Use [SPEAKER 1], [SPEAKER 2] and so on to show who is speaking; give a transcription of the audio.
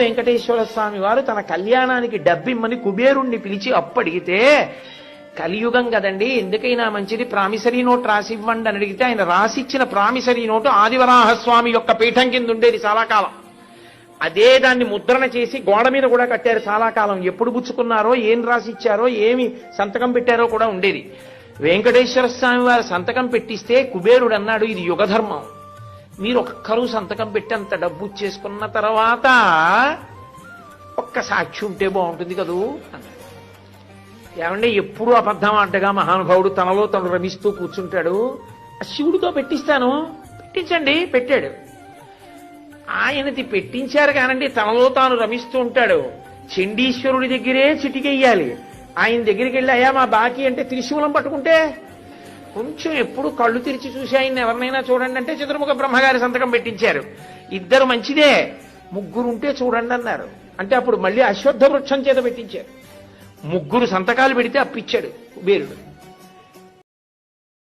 [SPEAKER 1] వెంకటేశ్వర స్వామి వారు తన కళ్యాణానికి డబ్బిమ్మని కుబేరుణ్ణి పిలిచి అప్పడిగితే, కలియుగం కదండి, ఎందుకైనా మంచిది ప్రామిసరీ నోట్ రాసివ్వండి అని అడిగితే ఆయన రాసిచ్చిన ప్రామిసరీ నోటు ఆదివరాహస్వామి యొక్క పీఠం కింద ఉండేది చాలా కాలం. అదే దాన్ని ముద్రణ చేసి గోడ మీద కూడా కట్టారు చాలా కాలం. ఎప్పుడు పుచ్చుకున్నారో, ఏం రాసిచ్చారో, ఏమి సంతకం పెట్టారో కూడా ఉండేది. వెంకటేశ్వర స్వామి వారు సంతకం పెట్టిస్తే కుబేరుడు అన్నాడు, ఇది యుగధర్మం, మీరు ఒక్కరూ సంతకం పెట్టి అంత డబ్బు చేసుకున్న తర్వాత ఒక్క సాక్షి ఉంటే బాగుంటుంది కదూ అన్నాడు. ఏమంటే ఎప్పుడూ అబద్ధం అడ్డగా మహానుభావుడు తనలో తను రమిస్తూ కూర్చుంటాడు. శివుడితో పెట్టిస్తాను, పెట్టించండి, పెట్టాడు. ఆయనది పెట్టించారు కానండి, తనలో తాను రమిస్తూ ఉంటాడు. చండీశ్వరుడి దగ్గరే చిటికెయ్యాలి. ఆయన దగ్గరికి వెళ్ళి అయ్యా మా బాకీ అంటే త్రిశూలం పట్టుకుంటే కొంచెం ఎప్పుడు కళ్ళు తెరిచి చూసి ఆయన ఎవరినైనా చూడండి అంటే చతుర్ముఖ బ్రహ్మగారి సంతకం పెట్టించారు. ఇద్దరు మంచిదే, ముగ్గురుంటే చూడండి అన్నారు. అంటే అప్పుడు మళ్ళీ అశ్వత్థ వృక్షం చేత పెట్టించారు. ముగ్గురు సంతకాలు పెడితే అప్పిచ్చాడు కుబేరుడు.